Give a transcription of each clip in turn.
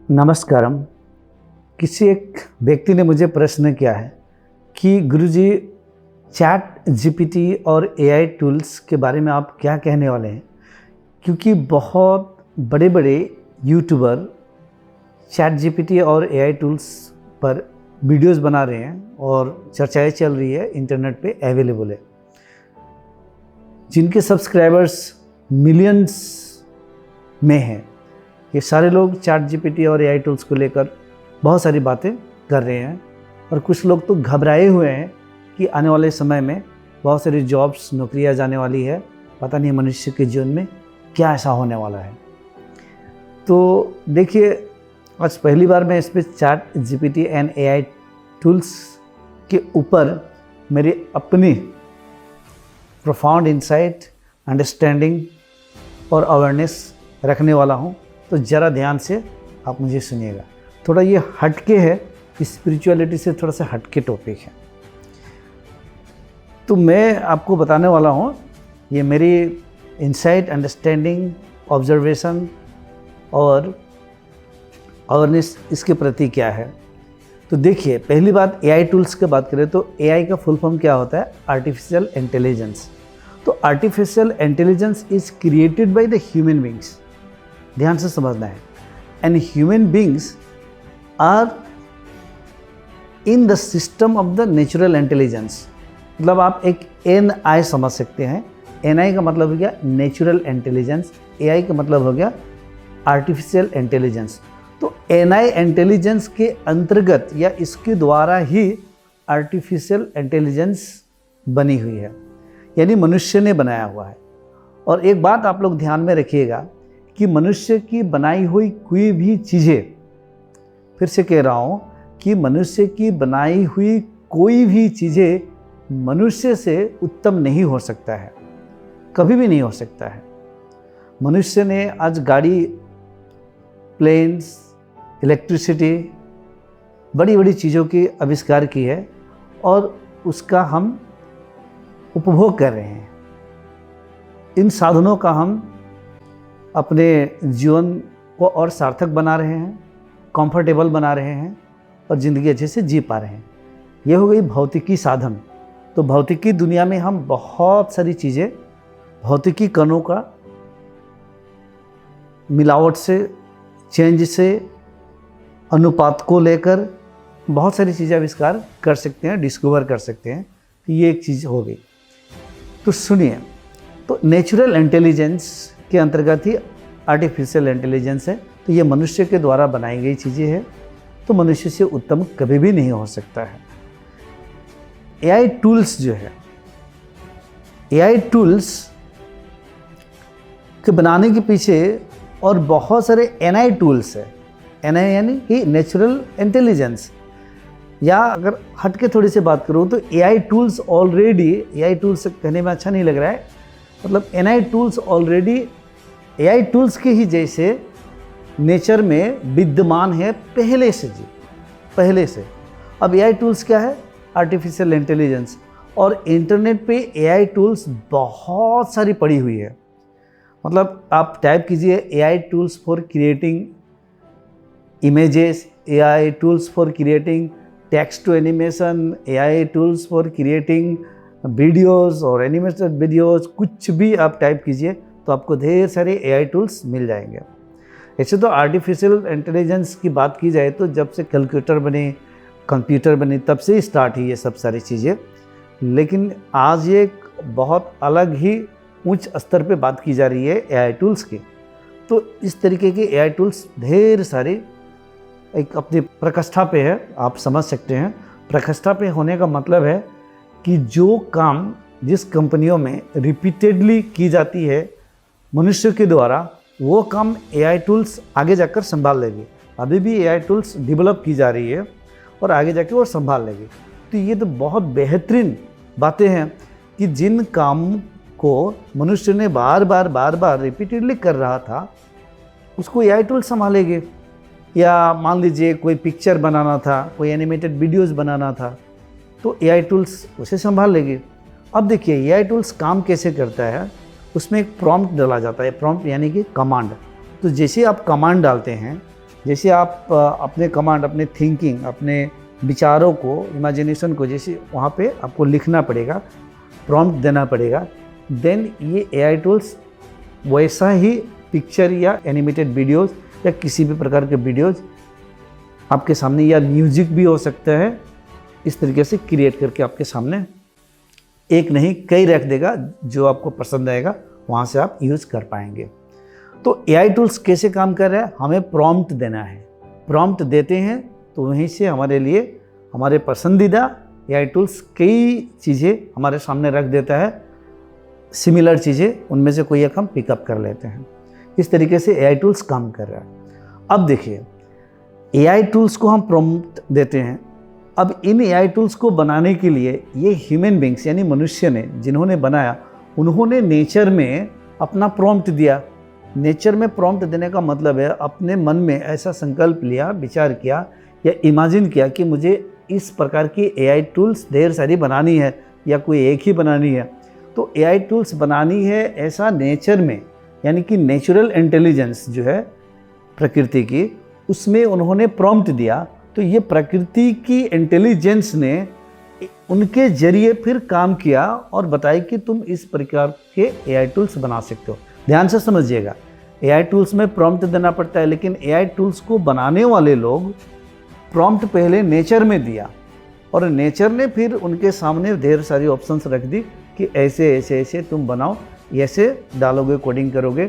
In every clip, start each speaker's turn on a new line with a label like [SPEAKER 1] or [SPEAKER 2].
[SPEAKER 1] नमस्कारम। किसी एक व्यक्ति ने मुझे प्रश्न किया है कि गुरुजी चैट जीपीटी और एआई टूल्स के बारे में आप क्या कहने वाले हैं, क्योंकि बहुत बड़े बड़े यूट्यूबर चैट जीपीटी और एआई टूल्स पर वीडियोस बना रहे हैं और चर्चाएं चल रही है, इंटरनेट पे अवेलेबल है, जिनके सब्सक्राइबर्स मिलियंस में हैं। ये सारे लोग चैट जीपीटी और एआई टूल्स को लेकर बहुत सारी बातें कर रहे हैं और कुछ लोग तो घबराए हुए हैं कि आने वाले समय में बहुत सारी जॉब्स, नौकरियां जाने वाली है, पता नहीं मनुष्य के जीवन में क्या ऐसा होने वाला है। तो देखिए, आज पहली बार मैं इस पर chat GPT and AI tools के ऊपर मेरी अपनी प्रोफाउंड इंसाइट, अंडरस्टैंडिंग और अवेयरनेस रखने वाला हूँ। तो ज़रा ध्यान से आप मुझे सुनिएगा। थोड़ा ये हटके है, स्पिरिचुअलिटी से थोड़ा सा हटके टॉपिक है। तो मैं आपको बताने वाला हूँ, ये मेरी इंसाइट, अंडरस्टैंडिंग, ऑब्जर्वेशन और अवेयरनेस इसके प्रति क्या है। तो देखिए, पहली बात एआई टूल्स की बात करें तो एआई का फुल फॉर्म क्या होता है? Artificial intelligence. तो artificial intelligence is created by the human beings. ध्यान से समझना है। And human beings are in the system of the natural intelligence. मतलब आप एक एनआई समझ सकते हैं। एनआई का मतलब हो गया नेचुरल इंटेलिजेंस, एआई का मतलब हो गया आर्टिफिशियल इंटेलिजेंस। तो एनआई इंटेलिजेंस के अंतर्गत या इसके द्वारा ही आर्टिफिशियल इंटेलिजेंस बनी हुई है, यानी मनुष्य ने बनाया हुआ है। और एक बात आप लोग ध्यान में रखिएगा कि मनुष्य की बनाई हुई कोई भी चीज़ें, फिर से कह रहा हूँ कि मनुष्य की बनाई हुई कोई भी चीज़ें मनुष्य से उत्तम नहीं हो सकता है, कभी भी नहीं हो सकता है। मनुष्य ने आज गाड़ी, प्लेन्स, इलेक्ट्रिसिटी, बड़ी बड़ी चीज़ों की आविष्कार की है और उसका हम उपभोग कर रहे हैं। इन साधनों का हम अपने जीवन को और सार्थक बना रहे हैं, कंफर्टेबल बना रहे हैं और ज़िंदगी अच्छे से जी पा रहे हैं। ये हो गई भौतिकी साधन। तो भौतिकी दुनिया में हम बहुत सारी चीज़ें भौतिकी कणों का मिलावट से, चेंज से, अनुपात को लेकर बहुत सारी चीज़ें आविष्कार कर सकते हैं, डिस्कवर कर सकते हैं। ये एक चीज़ हो गई। तो सुनिए, तो नेचुरल इंटेलिजेंस के अंतर्गत ही आर्टिफिशियल इंटेलिजेंस है। तो ये मनुष्य के द्वारा बनाई गई चीज़ें हैं, तो मनुष्य से उत्तम कभी भी नहीं हो सकता है। एआई टूल्स जो है, एआई टूल्स के बनाने के पीछे और बहुत सारे एनआई टूल्स है। एनआई यानी कि नेचुरल इंटेलिजेंस, या अगर हट के थोड़ी सी बात करूँ तो AI tools already, AI tools कहने में अच्छा नहीं लग रहा है, मतलब NI tools already AI tools के ही जैसे नेचर में विद्यमान है पहले से जी, पहले से। अब एआई टूल्स क्या है? Artificial intelligence. और इंटरनेट पे एआई टूल्स बहुत सारी पड़ी हुई है। मतलब आप टाइप कीजिए AI tools for creating images, AI tools for creating text to animation, AI tools for creating videos और एनिमेटेड वीडियोस, कुछ भी आप टाइप कीजिए तो आपको ढेर सारे एआई टूल्स मिल जाएंगे। ऐसे तो आर्टिफिशियल इंटेलिजेंस की बात की जाए तो जब से कैलकुलेटर बने, कंप्यूटर बने, तब से ही स्टार्ट हुई ये सब सारी चीज़ें। लेकिन आज ये बहुत अलग ही उच्च स्तर पे बात की जा रही है एआई टूल्स की। तो इस तरीके के एआई टूल्स ढेर सारे एक अपनी प्रकाष्ठा पे है, आप समझ सकते हैं। प्रकाष्ठा पे होने का मतलब है कि जो काम जिस कंपनियों में रिपीटेडली की जाती है मनुष्य के द्वारा, वो काम एआई टूल्स आगे जाकर संभाल लेगी। अभी भी एआई टूल्स डेवलप की जा रही है और आगे जाके वो संभाल लेगी। तो ये तो बहुत बेहतरीन बातें हैं कि जिन काम को मनुष्य ने बार बार रिपीटेडली कर रहा था, उसको एआई टूल्स संभालेंगे। या मान लीजिए कोई पिक्चर बनाना था, कोई एनिमेटेड वीडियोस बनाना था, तो एआई टूल्स उसे संभाल लेंगे। अब देखिए एआई टूल्स काम कैसे करता है। उसमें एक प्रॉम्प्ट डाला जाता है। प्रॉम्प्ट यानी कि कमांड। तो जैसे आप कमांड डालते हैं, जैसे आप अपने कमांड, अपने थिंकिंग, अपने विचारों को, इमेजिनेशन को जैसे वहाँ पे आपको लिखना पड़ेगा, प्रॉम्प्ट देना पड़ेगा, देन ये एआई टूल्स वैसा ही पिक्चर या एनिमेटेड वीडियोस या किसी भी प्रकार के वीडियोस आपके सामने, या म्यूजिक भी हो सकता है, इस तरीके से क्रिएट करके आपके सामने एक नहीं कई रख देगा, जो आपको पसंद आएगा वहाँ से आप यूज़ कर पाएंगे। तो एआई टूल्स कैसे काम कर रहा है, हमें प्रॉम्प्ट देना है, प्रॉम्प्ट देते हैं तो वहीं से हमारे लिए हमारे पसंदीदा एआई टूल्स कई चीज़ें हमारे सामने रख देता है, सिमिलर चीज़ें, उनमें से कोई एक हम पिकअप कर लेते हैं। इस तरीके से एआई टूल्स काम कर रहा है। अब देखिए, एआई टूल्स को हम प्रॉम्प्ट देते हैं। अब इन एआई टूल्स को बनाने के लिए ये ह्यूमन बींग्स यानी मनुष्य ने, जिन्होंने बनाया, उन्होंने नेचर में अपना प्रॉम्प्ट दिया। नेचर में प्रॉम्प्ट देने का मतलब है अपने मन में ऐसा संकल्प लिया, विचार किया या इमेजिन किया कि मुझे इस प्रकार की एआई टूल्स ढेर सारी बनानी है या कोई एक ही बनानी है। तो एआई टूल्स बनानी है ऐसा नेचर में, यानी कि नेचुरल इंटेलिजेंस जो है प्रकृति की, उसमें उन्होंने प्रॉम्प्ट दिया। तो ये प्रकृति की इंटेलिजेंस ने उनके जरिए फिर काम किया और बताया कि तुम इस प्रकार के एआई टूल्स बना सकते हो। ध्यान से समझिएगा, एआई टूल्स में प्रॉम्प्ट देना पड़ता है, लेकिन एआई टूल्स को बनाने वाले लोग प्रॉम्प्ट पहले नेचर में दिया और नेचर ने फिर उनके सामने ढेर सारी ऑप्शंस रख दी कि ऐसे ऐसे ऐसे तुम बनाओ, ऐसे डालोगे, कोडिंग करोगे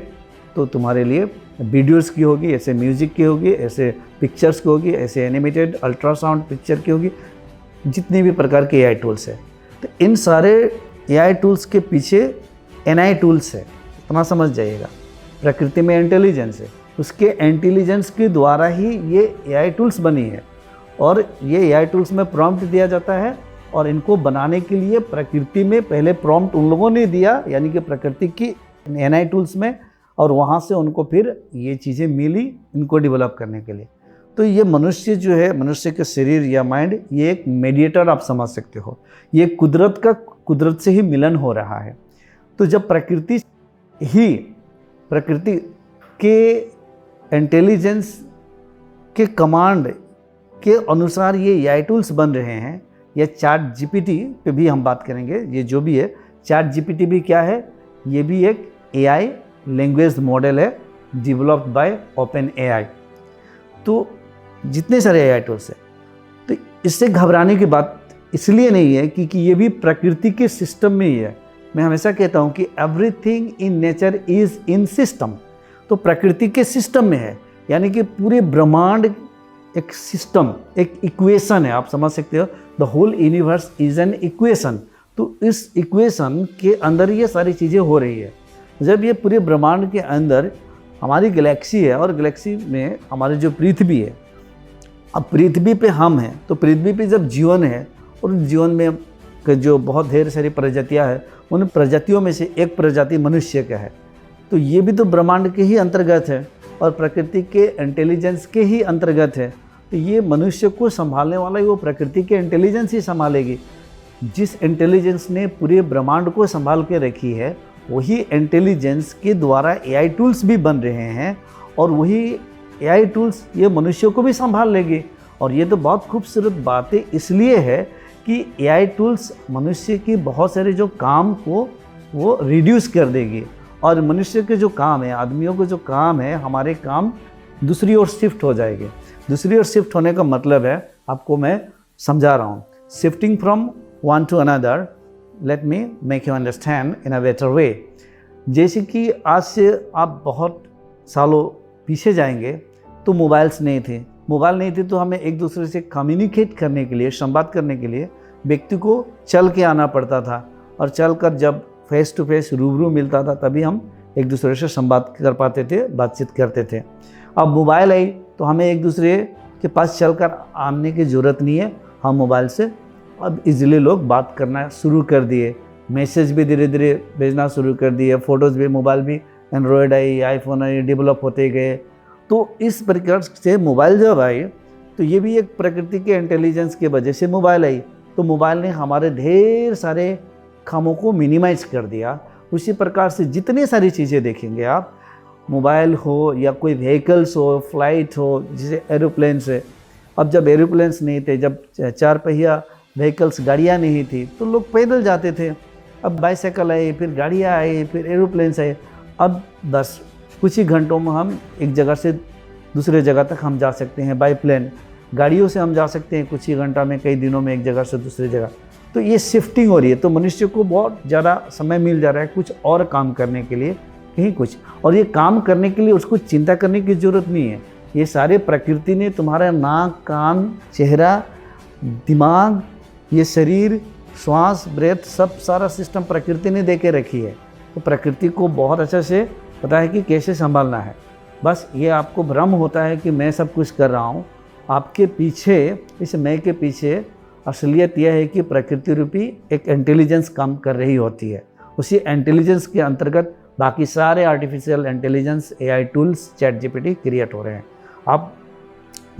[SPEAKER 1] तो तुम्हारे लिए वीडियोस की होगी, ऐसे म्यूज़िक की होगी, ऐसे पिक्चर्स की होगी, ऐसे एनिमेटेड अल्ट्रासाउंड पिक्चर की होगी, जितनी भी प्रकार के एआई टूल्स है। तो इन सारे एआई टूल्स के पीछे एनआई टूल्स है, इतना समझ जाइएगा। प्रकृति में इंटेलिजेंस है, उसके इंटेलिजेंस के द्वारा ही ये एआई टूल्स बनी है और ये एआई टूल्स में प्रॉम्प्ट दिया जाता है और इनको बनाने के लिए प्रकृति में पहले प्रॉम्प्ट उन लोगों ने दिया, यानी कि प्रकृति की एनआई टूल्स में, और वहाँ से उनको फिर ये चीज़ें मिली इनको डेवलप करने के लिए। तो ये मनुष्य जो है, मनुष्य के शरीर या माइंड, ये एक मीडिएटर आप समझ सकते हो। ये कुदरत से ही मिलन हो रहा है। तो जब प्रकृति के इंटेलिजेंस के कमांड के अनुसार ये एआई टूल्स बन रहे हैं, या चैट जीपीटी पे भी हम बात करेंगे, ये जो भी है, चैट जीपीटी भी क्या है, ये भी एक एआई लैंग्वेज मॉडल है डेवलप्ड बाय ओपन एआई। तो जितने सारे एआई टूल्स हैं, तो इससे घबराने की बात इसलिए नहीं है क्योंकि ये भी प्रकृति के सिस्टम में ही है। मैं हमेशा कहता हूँ कि everything in nature is in system. तो प्रकृति के सिस्टम में है, यानी कि पूरे ब्रह्मांड एक सिस्टम, एक इक्वेशन है, आप समझ सकते हो। The whole universe is an equation. तो इस इक्वेशन के अंदर ये सारी चीज़ें हो रही है। जब ये पूरे ब्रह्मांड के अंदर हमारी गैलेक्सी है और गैलेक्सी में हमारी जो पृथ्वी है, अब पृथ्वी पे हम हैं, तो पृथ्वी पे जब जीवन है और जीवन में जो बहुत ढेर सारी प्रजातियां हैं, उन प्रजातियों में से एक प्रजाति मनुष्य का है। तो ये भी तो ब्रह्मांड के ही अंतर्गत है और प्रकृति के इंटेलिजेंस के ही अंतर्गत है। तो ये मनुष्य को संभालने वाला वो प्रकृति के इंटेलिजेंस ही संभालेगी। जिस इंटेलिजेंस ने पूरे ब्रह्मांड को संभाल के रखी है, वही इंटेलिजेंस के द्वारा एआई टूल्स भी बन रहे हैं और वही एआई टूल्स ये मनुष्य को भी संभाल लेगी। और ये तो बहुत खूबसूरत बातें इसलिए है कि एआई टूल्स मनुष्य की बहुत सारे जो काम को वो रिड्यूस कर देगी और मनुष्य के जो काम है, आदमियों के जो काम है, हमारे काम दूसरी ओर शिफ्ट हो जाएंगे। दूसरी ओर शिफ्ट होने का मतलब है, आपको मैं समझा रहा हूँ, shifting from one two another. Let me make you understand in a better way. जैसे कि आज से आप बहुत सालों पीछे जाएंगे तो मोबाइल्स नहीं थे। मोबाइल नहीं थे तो हमें एक दूसरे से कम्युनिकेट करने के लिए, संवाद करने के लिए व्यक्ति को चल के आना पड़ता था और चल कर जब फेस टू फेस रूबरू मिलता था तभी हम एक दूसरे से संवाद कर पाते थे, बातचीत करते थे। अब मोबाइल आई तो हमें एक दूसरे के पास चलकर आने की ज़रूरत नहीं है, हम मोबाइल से अब इजीली लोग बात करना शुरू कर दिए। मैसेज भी धीरे धीरे भेजना शुरू कर दिए, फ़ोटोज़ भी, मोबाइल भी, एंड्रॉयड आई, आईफोन आई, डेवलप होते गए। तो इस प्रकार से मोबाइल जब आई तो ये भी एक प्रकृति के इंटेलिजेंस की वजह से मोबाइल आई। तो मोबाइल ने हमारे ढेर सारे कामों को मिनिमाइज कर दिया। उसी प्रकार से जितनी सारी चीज़ें देखेंगे आप, मोबाइल हो या कोई व्हीकल्स हो, फ्लाइट हो, जैसे एरोप्लेन्स है। अब जब एरोप्लेन्स नहीं थे, जब 4 पहिया व्हीकल्स गाड़ियाँ नहीं थी, तो लोग पैदल जाते थे। अब बाईसाइकिल आई, फिर गाड़ियाँ आई, फिर एरोप्लेन्स आए। अब बस कुछ ही घंटों में हम एक जगह से दूसरे जगह तक हम जा सकते हैं बाई प्लेन। गाड़ियों से हम जा सकते हैं कुछ ही घंटा में, कई दिनों में एक जगह से दूसरी जगह। तो ये शिफ्टिंग हो रही है, तो मनुष्य को बहुत ज़्यादा समय मिल जा रहा है कुछ और काम करने के लिए, कहीं कुछ। और ये काम करने के लिए उसको चिंता करने की ज़रूरत नहीं है। ये सारे प्रकृति ने तुम्हारा नाक, कान, चेहरा, दिमाग, ये शरीर, श्वास, ब्रेथ, सब सारा सिस्टम प्रकृति ने दे के रखी है। तो प्रकृति को बहुत अच्छे से पता है कि कैसे संभालना है। बस ये आपको भ्रम होता है कि मैं सब कुछ कर रहा हूँ। आपके पीछे, इस मैं के पीछे असलियत यह है कि प्रकृति रूपी एक इंटेलिजेंस काम कर रही होती है। उसी इंटेलिजेंस के अंतर्गत बाकी सारे artificial intelligence, AI tools, ChatGPT create हो रहे हैं। आप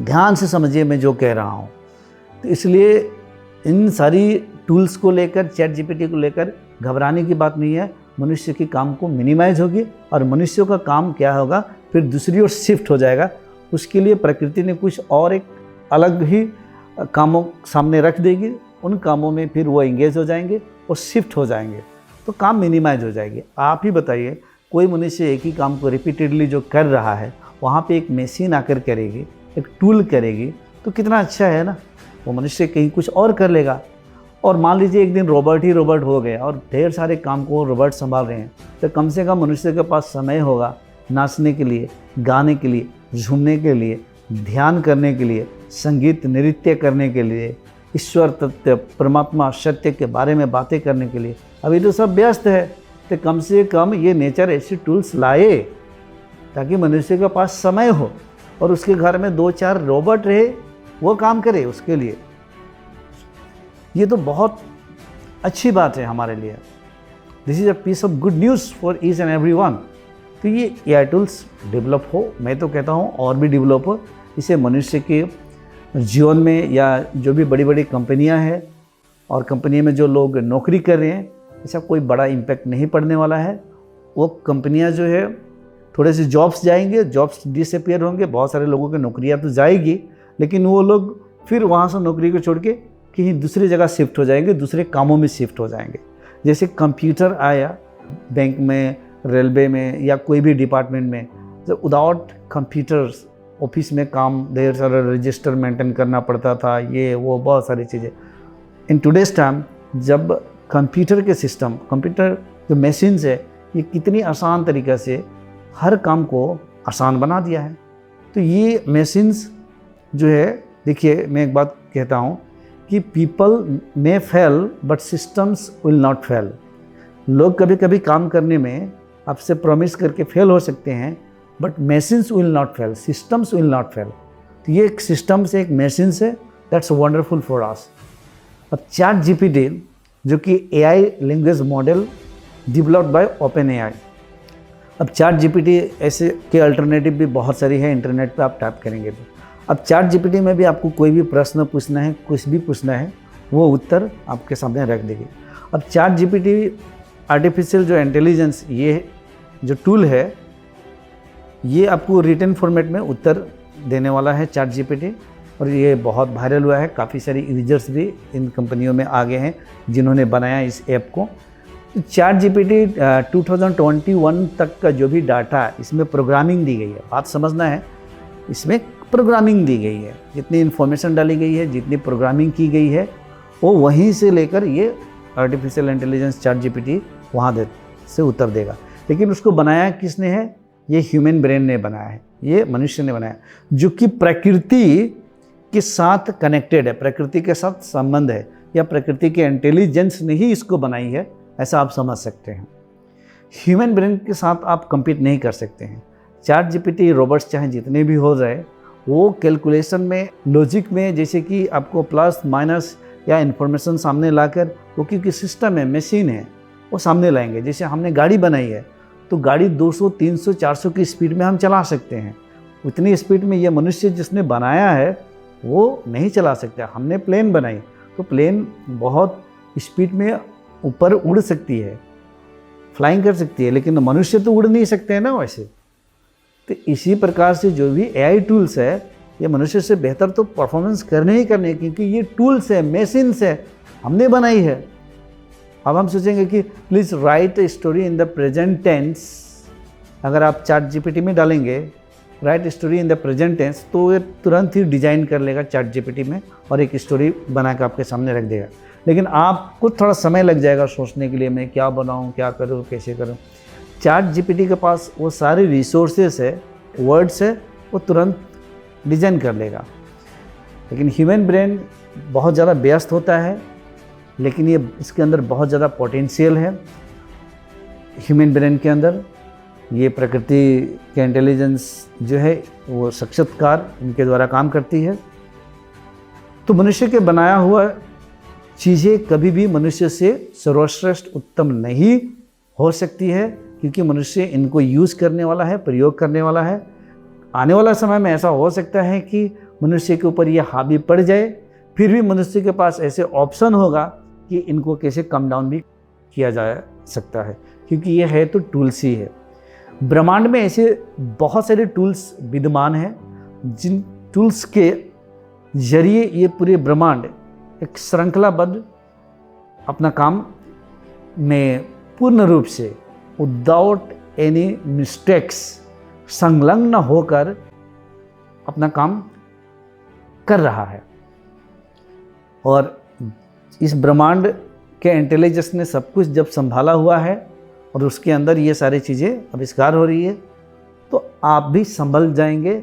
[SPEAKER 1] ध्यान से समझिए मैं जो कह रहा हूँ। तो इसलिए इन सारी टूल्स को लेकर, ChatGPT को लेकर घबराने की बात नहीं है। मनुष्य के काम को मिनिमाइज होगी और मनुष्यों का काम क्या होगा, फिर दूसरी ओर शिफ्ट हो जाएगा। उसके लिए प्रकृति ने कुछ और एक अलग ही कामों सामने रख देगी। उन कामों में फिर वो एंगेज हो जाएंगे और शिफ्ट हो जाएंगे, तो काम मिनिमाइज हो जाएगी। आप ही बताइए, कोई मनुष्य एक ही काम को रिपीटेडली जो कर रहा है, वहाँ पे एक मशीन आकर करेगी, एक टूल करेगी, तो कितना अच्छा है ना। वो मनुष्य कहीं कुछ और कर लेगा। और मान लीजिए एक दिन रोबोट ही रोबोट हो गया और ढेर सारे काम को रोबोट संभाल रहे हैं, तो कम से कम मनुष्य के पास समय होगा नाचने के लिए, गाने के लिए, झूमने के लिए, ध्यान करने के लिए, संगीत नृत्य करने के लिए, ईश्वर तत्व, परमात्मा, सत्य के बारे में बातें करने के लिए। अभी तो सब व्यस्त है, तो कम से कम ये नेचर ऐसे टूल्स लाए ताकि मनुष्य के पास समय हो और उसके घर में 2-4 रोबोट रहे, वो काम करे उसके लिए। ये तो बहुत अच्छी बात है हमारे लिए। This is a piece of good news for each and every one. तो ये AI टूल्स डेवलप हो, मैं तो कहता हूँ और भी डेवलप हो। इसे मनुष्य के जीवन में या जो भी बड़ी बड़ी कंपनियां हैं और कंपनी में जो लोग नौकरी कर रहे हैं, ऐसा कोई बड़ा इम्पैक्ट नहीं पड़ने वाला है। वो कंपनियां जो है थोड़े से जॉब्स जाएंगे, जॉब्स डिसअपीयर होंगे, बहुत सारे लोगों की नौकरियां तो जाएगी, लेकिन वो लोग फिर वहाँ से नौकरी को छोड़ के कहीं दूसरी जगह शिफ्ट हो जाएंगे, दूसरे कामों में शिफ्ट हो जाएंगे। जैसे कंप्यूटर आया बैंक में, रेलवे में या कोई भी डिपार्टमेंट में, जब विदाउट कंप्यूटर्स ऑफिस में काम, ढेर सारा रजिस्टर मेंटेन करना पड़ता था, ये वो बहुत सारी चीज़ें। इन टुडेज टाइम जब कंप्यूटर के सिस्टम, कंप्यूटर जो मशीन्स है, ये कितनी आसान तरीक़े से हर काम को आसान बना दिया है। तो ये मशीन्स जो है, देखिए मैं एक बात कहता हूँ कि people may fail but systems will not fail. लोग कभी कभी काम करने में आपसे प्रॉमिस करके फेल हो सकते हैं, but machines will not fail, systems will not fail. तो ये एक सिस्टम से, एक मशीन से, दैट्स वंडरफुल फॉर अस। अब ChatGPT जो कि AI language model developed by OpenAI। अब ChatGPT ऐसे के अल्टरनेटिव भी बहुत सारी है, इंटरनेट पे आप टाइप करेंगे तो। अब ChatGPT में भी आपको कोई भी प्रश्न पूछना है, कुछ भी पूछना है, वो उत्तर आपके सामने रख देगी। अब ChatGPT आर्टिफिशियल जो इंटेलिजेंस, ये जो टूल है, ये आपको रिटन फॉर्मेट में उत्तर देने वाला है ChatGPT, और ये बहुत वायरल हुआ है। काफ़ी सारे यूजर्स भी इन कंपनियों में आ गए हैं जिन्होंने बनाया इस ऐप को। तो ChatGPT 2021 तक का जो भी डाटा, इसमें प्रोग्रामिंग दी गई है। बात समझना है, इसमें प्रोग्रामिंग दी गई है, जितनी इन्फॉर्मेशन डाली गई है, जितनी प्रोग्रामिंग की गई है, वो वहीं से लेकर ये आर्टिफिशियल इंटेलिजेंस ChatGPT वहाँ से उत्तर देगा। लेकिन उसको बनाया किसने है? ये ह्यूमन ब्रेन ने बनाया है, ये मनुष्य ने बनाया, जो कि प्रकृति के साथ कनेक्टेड है, प्रकृति के साथ संबंध है, या प्रकृति के इंटेलिजेंस ने ही इसको बनाई है, ऐसा आप समझ सकते हैं। ह्यूमन ब्रेन के साथ आप compete नहीं कर सकते हैं। ChatGPT रोबोट्स चाहे जितने भी हो जाए, वो कैलकुलेशन में, लॉजिक में, जैसे कि आपको प्लस माइनस या इन्फॉर्मेशन सामने लाकर, वो क्योंकि सिस्टम है, मशीन है, वो सामने लाएंगे। जैसे हमने गाड़ी बनाई है, तो गाड़ी 200, 300, 400 की स्पीड में हम चला सकते हैं। उतनी स्पीड में ये मनुष्य जिसने बनाया है वो नहीं चला सकता। हमने प्लेन बनाई, तो प्लेन बहुत स्पीड में ऊपर उड़ सकती है, फ्लाइंग कर सकती है, लेकिन मनुष्य तो उड़ नहीं सकते हैं ना वैसे। तो इसी प्रकार से जो भी AI टूल्स है ये मनुष्य से बेहतर तो परफॉर्मेंस करने ही करने, क्योंकि ये टूल्स है, मशीन्स है, हमने बनाई है। अब हम सोचेंगे कि please write a story in the present tense, अगर आप ChatGPT में डालेंगे write story in the present tense तो ये तुरंत ही डिजाइन कर लेगा ChatGPT में और एक स्टोरी बना के आपके सामने रख देगा। लेकिन आपको थोड़ा समय लग जाएगा सोचने के लिए, मैं क्या बनाऊँ, क्या करूँ, कैसे करूँ। ChatGPT के पास वो सारे रिसोर्सेस है, वर्ड्स है, वो तुरंत डिजाइन कर लेगा। लेकिन ह्यूमन ब्रेन बहुत ज़्यादा व्यस्त होता है, लेकिन ये इसके अंदर बहुत ज़्यादा पोटेंशियल है। ह्यूमन ब्रेन के अंदर ये प्रकृति के इंटेलिजेंस जो है वो साक्षात्कार इनके द्वारा काम करती है। तो मनुष्य के बनाया हुआ चीज़ें कभी भी मनुष्य से सर्वश्रेष्ठ उत्तम नहीं हो सकती है, क्योंकि मनुष्य इनको यूज़ करने वाला है, प्रयोग करने वाला है। आने वाला समय में ऐसा हो सकता है कि मनुष्य के ऊपर ये हावी पड़ जाए, फिर भी मनुष्य के पास ऐसे ऑप्शन होगा कि इनको कैसे कम डाउन भी किया जा सकता है, क्योंकि ये है तो टूल्स ही है। ब्रह्मांड में ऐसे बहुत सारे टूल्स विद्यमान हैं, जिन टूल्स के जरिए ये पूरे ब्रह्मांड एक श्रृंखलाबद्ध अपना काम में पूर्ण रूप से विदाउट एनी मिस्टेक्स संलग्न होकर अपना काम कर रहा है। और इस ब्रह्मांड के इंटेलिजेंस ने सब कुछ जब संभाला हुआ है और उसके अंदर ये सारी चीज़ें आविष्कार हो रही है, तो आप भी संभल जाएंगे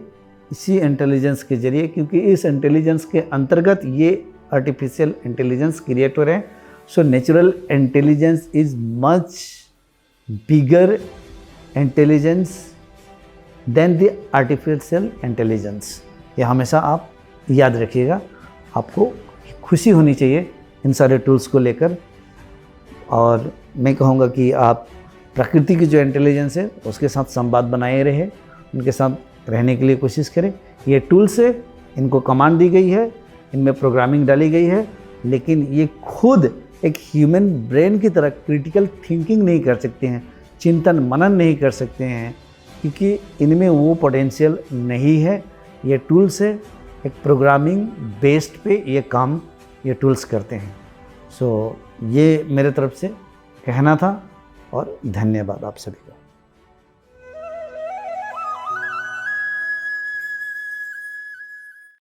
[SPEAKER 1] इसी इंटेलिजेंस के जरिए, क्योंकि इस इंटेलिजेंस के अंतर्गत ये आर्टिफिशियल इंटेलिजेंस क्रिएट हो रहे हैं। So natural intelligence is much bigger intelligence than the artificial intelligence. ये हमेशा आप याद रखिएगा। आपको खुशी होनी चाहिए इन सारे टूल्स को लेकर, और मैं कहूँगा कि आप प्रकृति की जो इंटेलिजेंस है उसके साथ संवाद बनाए रहे, उनके साथ रहने के लिए कोशिश करें। ये टूल्स है, इनको कमांड दी गई है, इनमें प्रोग्रामिंग डाली गई है, लेकिन ये खुद एक ह्यूमन ब्रेन की तरह क्रिटिकल थिंकिंग नहीं कर सकते हैं, चिंतन मनन नहीं कर सकते हैं, क्योंकि इनमें वो पोटेंशियल नहीं है। ये टूल्स है, एक प्रोग्रामिंग बेस्ड पे ये काम ये टूल्स करते हैं। सो ये मेरे तरफ से कहना था, और धन्यवाद आप सभी का।